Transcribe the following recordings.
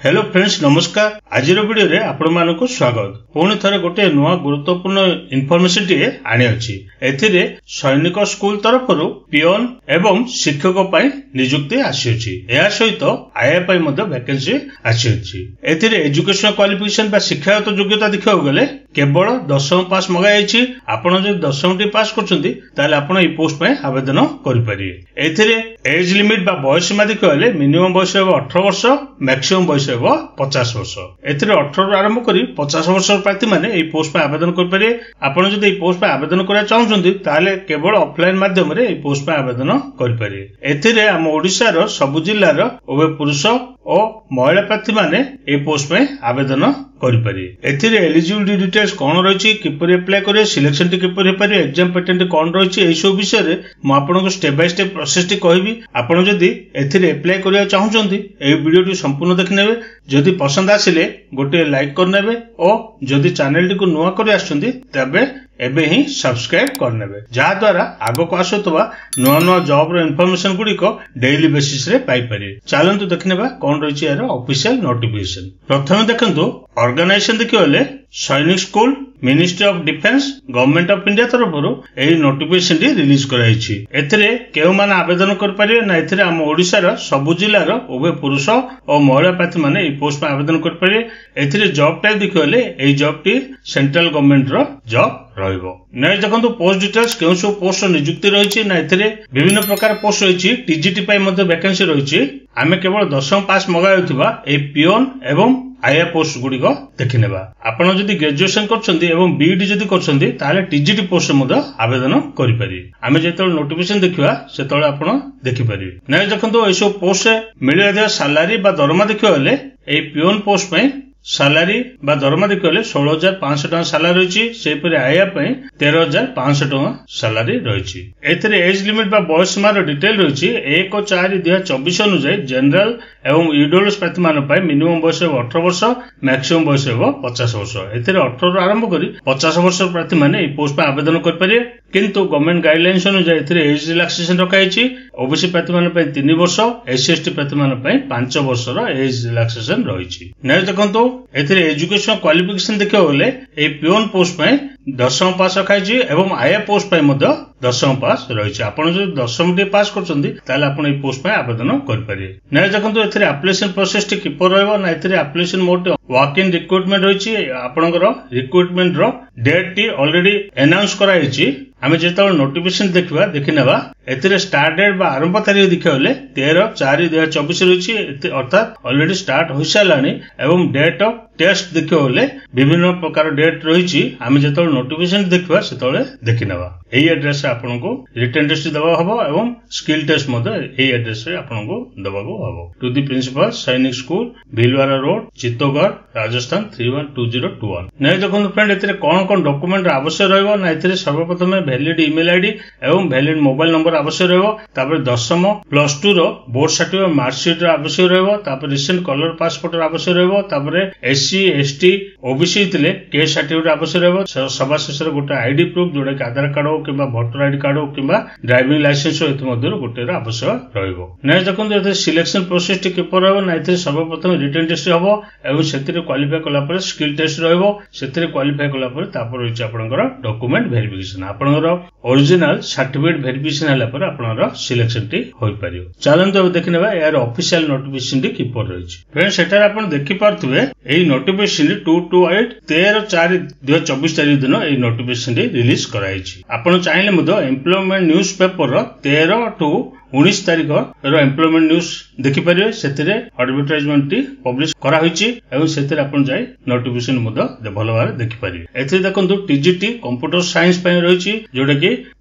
Hello friends नमस्कार। आज video रे आपण मानक स्वागत। पुणी थे गोटे नुआ गुरुत्वपूर्ण इनफॉरमेशन टी आनी अछि। एथिरे सैनिक स्कूल तरफ पियोन एवं शिक्षक पई नियुक्ति आसी। या सहित आईए पई मध्ये वैकेंसी आसी। एथिरे एजुकेशनल क्वालिफिकेशन बा शिक्षागत योग्यता देखा गले केवल 10वीं पास मगा जाइछि। आपण जे 10वीं पास करछन्ती ताले आपण ए पोस्ट पई आवेदन करि परिबे। एथिरे एज लिमिट बा बयस सीमा देखा गले मिनिमम बयस 18 वर्ष, मैक्सिमम बयस 50 वर्ष। एथिरे 18 रु आरंभ करी 50 वर्ष प्रार्थी माने ए पोस्ट पे आवेदन कर पारे। आपण जदि ए पोस्ट पे आवेदन करा चाहउछन्ती ताले केवल ऑफलाइन माध्यम रे ए पोस्ट पे आवेदन कर पारे। एथिरे हम ओडिसा रो सब जिल्ला रो उभय पुरुष और महिला प्रार्थी माने ए पोस्ट पे आवेदन कर पारे। एथिरे एलिजिबिलिटी डिटेल्स कोन रहिछि, किपरि अप्लाई करे, सिलेक्शन टी किपरि हे पारे, एग्जाम पैटर्न कोन रहिछि, ए सब विषय रे म आपनको स्टेप बाय स्टेप प्रोसेस टी कहबी। आपण जदि एथिरे अप्लाई करिया चाहउछन्ती ए वीडियो टी संपूर्ण देखनेबे। जदि पसंद आसिले गोटे लाइक करनेबे और जदि चैनल टी को नुआ कर आछन्ती तबे एबे ही सब्सक्राइब करनेबे, जहा द्वारा आगो को आसुतबा नुआ नुआ जॉब रो इन्फॉर्मेशन गुडी को डेली बेसिस रे पाई पारे। चलंतु देखनेबा कोन रहिछि यार ऑफिशियल नोटिफिकेशन। प्रथमे देखंतु ऑर्गेनाइजेशन देखियोले सैनिक school ministry of defence government of India तरफ एही नोटिफिकेशन टी रिलीज कराइछि। एथिरे केउ मान आवेदन कर पारे ना, एथिरे हम ओडिसा रो सब जिल्ला रो उभय पुरुष और महिला प्रार्थी माने ए पोस्ट पे आवेदन कर पारे। एथिरे जॉब टाइप देखियोले एही जॉब टी सेंट्रल गवर्नमेंट रो जॉब रहइबो। नै देखंतु पोस्ट डिटेल्स केउ सब पोस्ट नियुक्ति रहिछि ना, एथिरे विभिन्न प्रकार पोस्ट रहिछि। टीजीटी पई मध्ये वैकेंसी रहिछि। आमे केवल 10वीं पास मगाउथिबा ए पियोन एवं आईए पोस्ट गुडी को देखिनेबा। आपण जदि ग्रेजुएशन करछन्ती एवं बीईडी जदि करछन्ती ताले टीजीटी पोस्ट मध्ये आवेदन करि पारि। आमे जेतल नोटिफिकेशन देखिबा सेतल आपण देखि पारि। नै देखंतु ए सब पोस्ट मिलिया दे सैलरी बा दरमा देखियोले ए पियोन पोस्ट पे सैलरी बा दरमा देखिले 16,500 टका सैलरी रहिछि। सेपरि आया पे 13,500 टका सैलरी रहिछि। एथिरे एज लिमिट बा बयस सीमा रो डिटेल रहिछि। 1/4/2024 अनुसार जनरल एवं ईडब्ल्यूएस प्रार्थी मान पय मिनिमम बयस 18 वर्ष, मैक्सिमम बयस 50 वर्ष। एथिरे 18 रो आरंभ करी 50 वर्ष प्रार्थी माने ए पोस्ट पे आवेदन कर पारे। किंतु गवर्नमेंट गाइडलाइंस अनुसार एथिरे एज रिलैक्सेशन रखा हैछि। ओबीसी प्रार्थी मान पय 3 वर्ष, एससी एसटी प्रार्थी मान पय 5 वर्ष रो एज रिलैक्सेशन रहिछि। नै देखंतु एथिरे एजुकेशन क्वालिफिकेशन देखियो गले ए पियोन पोस्ट पे 10वीं पास रखाइछि एवं आईए पोस्ट पे मध्ये 10वीं पास रहिछि। आपण जे 10वीं पास करछन्ती ताले आपण ए पोस्ट पे आवेदन कर पारे। नै देखंतु एथिरे एप्लिकेशन प्रोसेस टी किपर रहबो ना, एथिरे application mode walk in recruitment रहिछि। आपनकर रिक्रूटमेंट रो डेट टी ऑलरेडी अनाउंस कराइछि। आमे जेतल नोटिफिकेशन देखिबा देखिनेबा एथिरे स्टार्ट डेट बा आरंभ तारीख देखियोले 13/4/2024 रहिछि। अर्थात ऑलरेडी स्टार्ट होई सालानी एवं डेट ऑफ टेस्ट देखियोले विभिन्न प्रकार डेट रहिछि। आमे जेतल नोटिफिकेशन देखिबा सेतले देखिनेबा। एही एड्रेस रे आपनको रिटन टेस्ट दबा हबो एवं स्किल टेस्ट मध्ये एही एड्रेस रे आपनको दबाको हबो। टू द प्रिंसिपल सैनिक स्कूल भीलवाड़ा रोड चित्तौड़गढ़ राजस्थान 312021। नै देखो फ्रेंड एथिरे कोन कोन डॉक्यूमेंट आवश्यक रहबो ना, एथिरे सर्वप्रथम वैलिड ईमेल आईडी एवं वैलिड मोबाइल नंबर आवश्यक रहबो। तापर 10वीं +2 रो बोर्ड सर्टिफिकेट मार्कशीट आवश्यक रहबो। तापर रिसेंट कलर पासपोर्ट आवश्यक रहबो। तापर एससी एसटी ओबीसी थिले के सर्टिफिकेट आवश्यक रहबो। सभा शेष रे गोटे आईडी प्रूफ जोडे आधार कार्ड हो किबा वोटर आईडी कार्ड हो किबा ड्राइविंग लाइसेंस हो, एत मध्ये गोटे रे आवश्यक रहबो। नै देखंतु एथे सिलेक्शन प्रोसेस टी किपर रहबो ना, एथे सर्वप्रथम रिटन टेस्ट हबो एवं सेतिरे क्वालिफाई कला पर स्किल टेस्ट रहबो। सेतिरे क्वालिफाई कला पर तापर होइछ आपनकर डॉक्यूमेंट वेरिफिकेशन। आपनकर ओरिजिनल सर्टिफिकेट वेरिफिकेशन हला पर आपनकर सिलेक्शन टी होई परियो। चलंतु अब देखिनेबा यार ऑफिशियल नोटिफिकेशन टी किपर रहिछ। फ्रेंड्स सेटार आपन देखि पारथुबे एही नोटिफिकेशन 228 13/4/2024 तारिख दिन एही नोटिफिकेशन टी रिलीज कराइछि। आपण चाहिले मधो एम्प्लॉयमेंट न्यूज पेपर रो 13 टू 19 तारिख रो एम्प्लॉयमेंट न्यूज देखि परियो। सेतिरे एडवर्टाइजमेंट टी पब्लिश करा होइछि एवं सेतिरे आपण जाय नोटिफिकेशन मधो भलो भाबे देखि परियो। एथिरे देखंतु टीजीटी कंप्यूटर साइंस पय रहिछि जोडा कि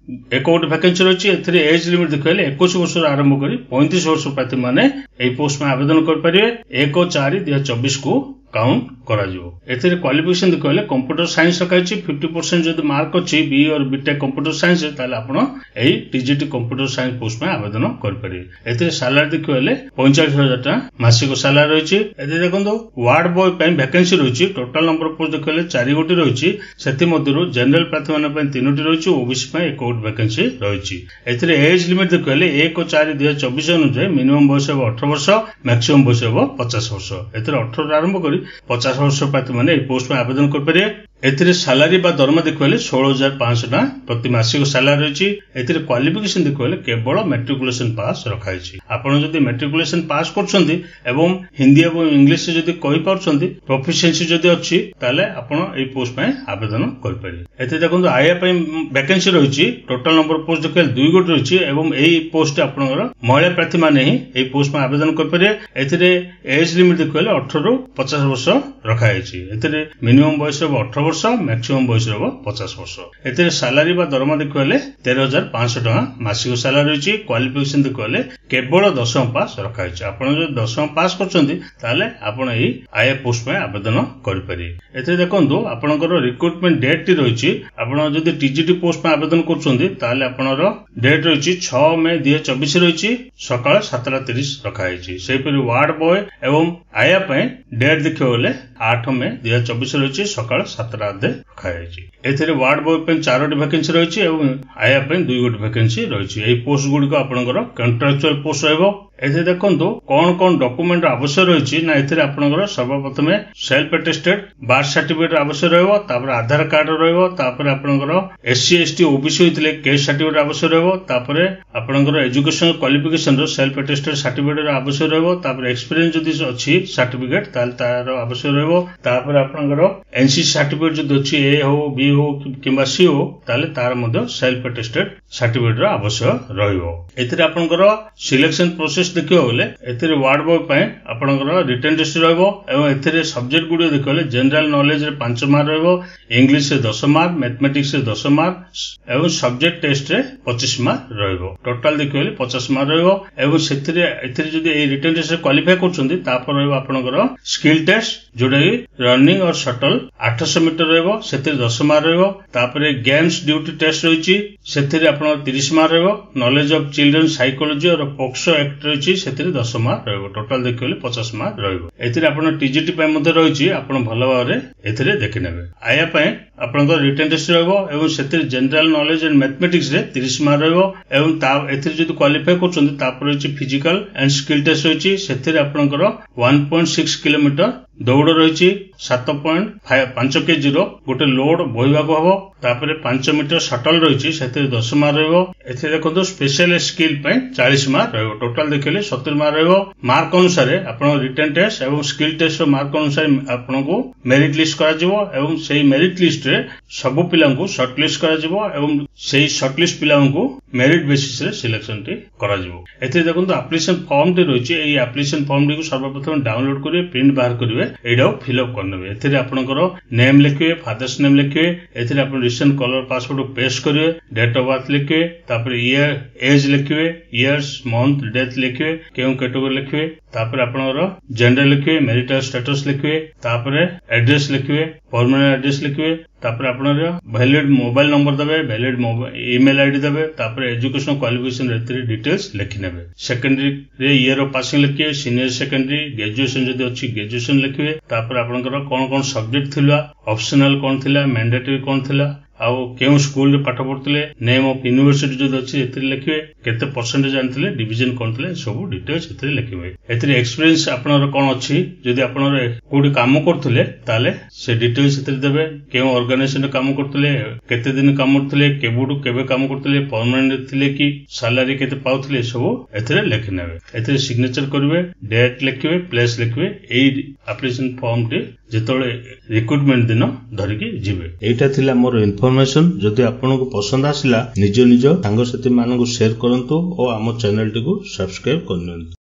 एक गोटे वैकेंसी रहिछि। एथिरे एज लिमिट देखले 21 वर्ष आरंभ करी 35 वर्ष प्रार्थी माने एही पोस्ट में आवेदन कर परिबे। 1/4/2024 को काउंट କରାଯିବ। ଏଥିରେ କ୍ୱାଲିଫିକେସନ ଦେଖିଲେ କମ୍ପ୍ୟୁଟର ସାଇନ୍ସ ରଖାଯାଇଛି 50% ଯଦି ମାର୍କ ଅଛି BE और BTech କମ୍ପ୍ୟୁଟର ସାଇନ୍ସ ତାହେଲେ ଆପଣ ଏହି TGT କମ୍ପ୍ୟୁଟର ସାଇନ୍ସ ପୋଷ୍ଟ ପାଇଁ ଆବେଦନ କରିପାରିବେ। ଏଥିରେ ସାଲାରୀ ଦେଖିଲେ 45,000 ଟଙ୍କା ମାସିକ ସାଲାରୀ ରହିଛି। ଏଥିରେ ଦେଖନ୍ତୁ ୱାର୍ଡ ବୟ ପାଇଁ ଭ୍ୟାକେନ୍ସି ରହିଛି। ଟୋଟାଲ ନମ୍ବର ଅଫ ପୋଷ୍ଟ ଦେଖିଲେ 4 ଗୋଟି ରହିଛି। ସେଥିମଧ୍ୟରୁ ଜେନେରାଲ ପ୍ରାର୍ଥୀମାନଙ୍କ ପାଇଁ 3ଟି ରହିଛି, OBC ପାଇଁ 1 ଗୋଟି ଭ୍ୟାକେନ୍ସି ରହିଛି। ଏଥିରେ ଏଜ୍ ଲିମିଟ୍ ଦେଖିଲେ 1/4/2024 ଅନୁଯାୟୀ ମିନିମମ୍ ବୟସ ହେବ 18 ବର୍ଷ, ମ୍ୟାକ୍ସିମମ୍ ବୟସ ହେବ 50 ବର୍ଷ। ଏଥିରେ 18 ରୁ ଆରମ୍ଭ କରି 50 ବର୍ଷ ପ୍ରାର୍ଥୀମାନେ ଏହି ପୋଷ୍ଟ ପାଇଁ ଆବେଦନ କରିପାରିବେ। ଏଥିରେ ସାଲାରୀ ବା ଦରମା ଦେଖିଲେ 16,500 ଟଙ୍କା ପ୍ରତି ମାସିକ ସାଲାରୀ ରହିଛି। ଏଥିରେ କ୍ୱାଲିଫିକେସନ ଦେଖିଲେ କେବଳ ମେଟ୍ରିକୁଲେସନ ପାସ୍ ରଖାଯାଇଛି। ଆପଣ ଯଦି ମେଟ୍ରିକୁଲେସନ ପାସ୍ କରୁଛନ୍ତି ଏବଂ ହିନ୍ଦୀ ଏବଂ ଇଂଲିଶ ଯଦି କହିପାରୁଛନ୍ତି, ପ୍ରୋଫିସିଏନ୍ସି ଯଦି ଅଛି, ତାହେଲେ ଆପଣ ଏହି ପୋଷ୍ଟ ପାଇଁ ଆବେଦନ କରିପାରିବେ। ଏଥିରେ ଦେଖନ୍ତୁ ଆୟା ପାଇଁ ଭ୍ୟାକେନ୍ସି ରହିଛି। ଟୋଟାଲ ନମ୍ବର ପୋଷ୍ଟ ଦେଖିଲେ 2 ଗୋଟି ରହିଛି ଏବଂ ଏହି ପୋଷ୍ଟ ଆପଣଙ୍କର ମହିଳା ପ୍ରାର୍ଥୀମାନେ ହିଁ ଏହି ପୋଷ୍ଟ ପାଇଁ ଆବେଦନ କରିପାରିବେ। ଏଥିରେ ଏଜ୍ ଲିମିଟ୍ ଦେଖିଲେ 18 ରୁ 50 ବର୍ଷ ରଖାଯାଇଛି। ଏଥିରେ ମିନିମମ୍ ବୟସ ହେବ 18 ବର୍ଷ, ମ୍ୟାକ୍ସିମମ୍ ବୟସ ହେବ 50 ବର୍ଷ। ଏଥିରେ ସାଲାରୀ ବା ଦରମା ଦେଖିଲେ 13,500 ଟଙ୍କା ମାସିକ ସାଲାରୀ ରହିଛି। କ୍ୱାଲିଫିକେସନ ଦେଖିଲେ କେବଳ 10ମ ପାସ୍ ରଖାଯାଇଛି। ଆପଣ ଯଦି 10ମ ପାସ୍ କରୁଛନ୍ତି ତାହେଲେ ଆପଣ ଏହି ଆୟା ପୋଷ୍ଟ ପାଇଁ ଆବେଦନ କରିପାରିବେ। ଏଥିରେ ଦେଖନ୍ତୁ ଆପଣଙ୍କର ରିକ୍ରୁଟମେଣ୍ଟ ଡେଟ୍ ଟି ରହିଛି। ଆପଣ ଯଦି TGT ପୋଷ୍ଟ ପାଇଁ ଆବେଦନ କରୁଛନ୍ତି ତାହେଲେ ଆପଣଙ୍କର ଡେଟ୍ ରହିଛି 6 ମେ 2024 ରହିଛି, ସକାଳ 7:30 ରଖାଯାଇଛି। ସେହିପରି ୱାର୍ଡ ବୟ ଏବଂ ଆୟା ପାଇଁ ଡେଟ୍ ଦେଖିବାକୁ ଗଲେ 8 ମେ 2024 ରହିଛି, ସକାଳ 7:30 ରଖାଯାଇଛି। ଏଥିରେ ୱାର୍ଡ ବୟ ପାଇଁ 4ଟି ଭ୍ୟାକେନ୍ସି ରହିଛି ଏବଂ ଆୟା ପାଇଁ 2 ଗୋଟି ଭ୍ୟାକେନ୍ସି ରହିଛି। ଏହି ପୋଷ୍ଟ ଗୁଡିକ ଆପଣଙ୍କର କଣ୍ଟ୍ରାକ୍ଚୁଆଲ ପୋଷ୍ଟ ରହିବ। ଏଥିରେ ଦେଖନ୍ତୁ କଣ କଣ ଡକୁମେଣ୍ଟ ଆବଶ୍ୟକ ରହିଛି ନା ଏଥିରେ ଆପଣଙ୍କର ସର୍ବପ୍ରଥମେ ସେଲ୍ଫ ଆଟେଷ୍ଟେଡ ବାର୍ଥ ସାର୍ଟିଫିକେଟ ଆବଶ୍ୟକ ରହିବ, ତାପରେ ଆଧାର କାର୍ଡ ରହିବ, ତାପରେ ଆପଣଙ୍କର SC ST OBC ହୋଇଥିଲେ କେସ୍ ସାର୍ଟିଫିକେଟ ଆବଶ୍ୟକ ରହିବ, ତାପରେ ଆପଣଙ୍କର ଏଜୁକେସନ କ୍ୱାଲିଫିକେସନ ର ସେଲ୍ଫ ଆଟେଷ୍ଟେଡ ସାର୍ଟିଫିକେଟ ଆବଶ୍ୟକ ରହିବ, ତାପରେ ଏକ୍ସପିରିଏନ୍ସ ଯଦି ଅଛି ସାର୍ଟିଫିକେଟ ତାହେଲେ ତାର ଆବଶ୍ୟକ ରହିବ, ତାପରେ ଆପଣଙ୍କର NC ସାର୍ଟିଫିକେଟ ଯଦି ଅଛି A ହଉ B ହଉ କିମ୍ବା C ହଉ ତାହେଲେ ତାର ମଧ୍ୟ ସେଲ୍ଫ ଆଟେଷ୍ଟେଡ ସାର୍ଟିଫିକେଟ ର ଆବଶ୍ୟକ ରହିବ। ଏଥିରେ ଆପଣଙ୍କର ସିଲେକ୍ସନ ପ୍ରୋସେସ ଦେଖିବାକୁ ଗଲେ ଏଥିରେ ୱାର୍ଡ ବୟ ପାଇଁ ଆପଣଙ୍କର ରିଟେନ୍ ଟେଷ୍ଟ ରହିବ ଏବଂ ଏଥିରେ ସବଜେକ୍ଟ ଗୁଡ଼ିକ ଦେଖିଲେ ଜେନେରାଲ ନଲେଜ ରେ 5 ମାର୍କ ରହିବ, ଇଂଲିଶ ରେ 10 ମାର୍କ, ମ୍ୟାଥମେଟିକ୍ସ ରେ 10 ମାର୍କ ଏବଂ ସବଜେକ୍ଟ ଟେଷ୍ଟ ରେ 25 ମାର୍କ ରହିବ। ଟୋଟାଲ ଦେଖିଲେ 50 ମାର୍କ ରହିବ ଏବଂ ଏଥିରେ ଯଦି ଏହି ରିଟେନ୍ ଟେଷ୍ଟ ରେ କ୍ୱାଲିଫାଇ କରୁଛନ୍ତି ତାପରେ ରହିବ ଆପଣଙ୍କର ସ୍କିଲ ଟେଷ୍ଟ ଯୋଉଟା କି ରନିଂ और शटल 800 ମିଟର ରହିବ, ସେଥିରେ 10 ମାର୍କ ରହିବ। ତାପରେ ଗେମ୍ସ ଡ୍ୟୁଟି ଟେଷ୍ଟ ରହିଛି, ସେଥିରେ ଆପଣଙ୍କର 30 ମାର୍କ ରହିବ। ନଲେଜ ଅଫ ଚିଲଡ୍ରେନ ସାଇକୋଲୋଜି और ପୋକ୍ସୋ ଆକ୍ଟ ରହିଛି, ସେଥିରେ 10 ମାର୍କ ରହିବ। ଟୋଟାଲ ଦେଖିଲେ 50 ମାର୍କ ରହିବ। ଏଥିରେ ଆପଣ TGT ପାଇଁ ମଧ୍ୟ ରହିଛି, ଆପଣ ଭଲ ଭାବରେ ଏଥିରେ ଦେଖିନେବେ। ଆୟା ପାଇଁ ଆପଣଙ୍କର ରିଟେନ୍ ଟେଷ୍ଟ ରହିବ ଏବଂ ସେଥିରେ ଜେନେରାଲ ନଲେଜ ଏଣ୍ଡ ମ୍ୟାଥମେଟିକ୍ସ ରେ 30 ମାର୍କ ରହିବ ଏବଂ ଏଥିରେ ଯଦି କ୍ୱାଲିଫାଇ କରୁଛନ୍ତି ତାପରେ ରହିଛି ଫିଜିକାଲ ଏଣ୍ଡ ସ୍କିଲ ଟେଷ୍ଟ ରହିଛି, ସେଥିରେ ଆପଣଙ୍କର 1.6 କିଲୋମିଟର ଦୌଡ଼ ରହିଛି, 7.5 kg ଗୋଟେ ଲୋଡ ବୋହିବାକୁ ହବ, ତାପରେ 5 ମିଟର ସଟଲ ରହିଛି, ସେଥିରେ 10 ମାର୍କ ରହିବ। ଏଥିରେ ଦେଖନ୍ତୁ ସ୍ପେଶାଲ ସ୍କିଲ ପାଇଁ 40 ମାର୍କ ରହିବ। ଟୋଟାଲ ଦେଖିଲେ 70 ମାର୍କ ରହିବ। ମାର୍କ ଅନୁସାରେ ଆପଣଙ୍କ ରିଟେନ୍ ଟେଷ୍ଟ ଏବଂ ସ୍କିଲ ଟେଷ୍ଟର ମାର୍କ ଅନୁସାରେ ଆପଣଙ୍କୁ ମେରିଟ ଲିଷ୍ଟ କରାଯିବ ଏବଂ ସେହି ମେରିଟ ଲିଷ୍ଟରେ ସବୁ ପିଲାଙ୍କୁ ସର୍ଟ ଲିଷ୍ଟ କରାଯିବ ଏବଂ ସେହି ସର୍ଟ ଲିଷ୍ଟ ପିଲାଙ୍କୁ ମେରିଟ ବେସିସରେ ସିଲେକ୍ସନ ଟି କରାଯିବ। ଏଥିରେ ଦେଖନ୍ତୁ ଆପ୍ଲିକେସନ ଫର୍ମ ଟି ରହିଛି, ଏହି ଆପ୍ଲିକେସନ ଫର୍ମ ଟିକୁ ସର୍ବପ୍ରଥମେ ଡାଉନଲୋଡ କରିବେ, ପ୍ରିଣ୍ଟ ବାହାର କରିବେ, ଏଇଟାକୁ ଫିଲ୍ଅପ୍ କରିନେବେ। ଏଥିରେ ଆପଣଙ୍କର ନେମ୍ ଲେଖିବେ, ଫାଦର୍ସ ନେମ୍ ଲେଖିବେ, ଏଥିରେ ଆପଣ ରିସେଣ୍ଟ କଲର ପାସପୋର୍ଟ ପେଷ୍ଟ କରିବେ, ଡେଟ୍ ଅଫ ବାର୍ଥ ଲେଖିବେ, ତାପରେ ଏଜ ଲେଖିବେ, ଇୟର୍ସ ମନ୍ଥ ଡେଥ୍ ଲେଖିବେ, କେଉଁ କ୍ୟାଟେଗୋରୀ ଲେଖିବେ, ତାପରେ ଆପଣଙ୍କର ଜେଣ୍ଡର ଲେଖିବେ, ମ୍ୟାରିଟାଲ ଷ୍ଟାଟସ ଲେଖିବେ, ତାପରେ ଆଡ୍ରେସ ଲେଖିବେ, ପରମାନେଣ୍ଟ ଆଡ୍ରେସ ଲେଖିବେ, ତାପରେ ଆପଣଙ୍କର ଭ୍ୟାଲିଡ ମୋବାଇଲ ନମ୍ବର ଦେବେ, ଭ୍ୟାଲିଡ ଇମେଲ ଆଇଡି ଦେବେ, ତାପରେ ଏଜୁକେସନ କ୍ୱାଲିଫିକେସନ ଏଥିରେ ଡିଟେଲ୍ସ ଲେଖିନେବେ। ସେକେଣ୍ଡାରୀରେ ଇୟର ଅଫ ପାସିଂ ଲେଖିବେ, ସିନିୟର ସେକେଣ୍ଡାରୀ ଗ୍ରାଜୁଏସନ ଯଦି ଅଛି ଗ୍ରାଜୁଏସନ ଲେଖିବେ, ତାପରେ ଆପଣଙ୍କର କଣ କଣ ସବଜେକ୍ଟ ଥିଲା, ଅପସନାଲ କଣ ଥିଲା, ମ୍ୟାଣ୍ଡେଟରୀ କଣ ଥିଲା, ଆଉ କେଉଁ ସ୍କୁଲରେ ପାଠ ପଢୁଥିଲେ, ନେମ୍ ଅଫ ୟୁନିଭର୍ସିଟି ଯଦି ଅଛି ଏଥିରେ ଲେଖିବେ, କେତେ ପରସେଣ୍ଟେଜ ଆଣିଥିଲେ, ଡିଭିଜନ କଣ ଥିଲେ, ସବୁ ଡିଟେଲ୍ସ ଏଥିରେ ଲେଖିବେ। ଏଥିରେ ଏକ୍ସପିରିଏନ୍ସ ଆପଣଙ୍କର କଣ ଅଛି, ଯଦି ଆପଣଙ୍କର କୋଉଠି କାମ କରୁଥିଲେ ତାହେଲେ ସେ ଡିଟେଲ୍ସ ଏଥିରେ ଦେବେ, କେଉଁ ଅର୍ଗାନାଇଜେସନରେ କାମ କରୁଥିଲେ, କେତେ ଦିନ କାମ କରୁଥିଲେ, କେବେଠୁ କେବେ କାମ କରୁଥିଲେ, ପରମାନେଣ୍ଟ ଥିଲେ କି ସାଲାରୀ କେତେ ପାଉଥିଲେ, ସବୁ ଏଥିରେ ଲେଖିନେବେ। ଏଥିରେ ସିଗ୍ନେଚର କରିବେ, ଡେଟ୍ ଲେଖିବେ, ପ୍ଲେସ୍ ଲେଖିବେ। ଏଇ ଆପ୍ଲିକେସନ ଫର୍ମ ଟି ଯେତେବେଳେ ରିକ୍ରୁଟମେଣ୍ଟ ଦିନ ଧରିକି ଯିବେ। ଏଇଟା ଥିଲା ମୋର ଇନଫର୍ମେସନ। ଯଦି ଆପଣଙ୍କୁ ପସନ୍ଦ ଆସିଲା ନିଜ ସାଙ୍ଗସାଥୀ ମାନଙ୍କୁ ସେୟାର କରନ୍ତୁ ଓ ଆମ ଚ୍ୟାନେଲଟିକୁ ସବସ୍କ୍ରାଇବ କରିନିଅନ୍ତୁ।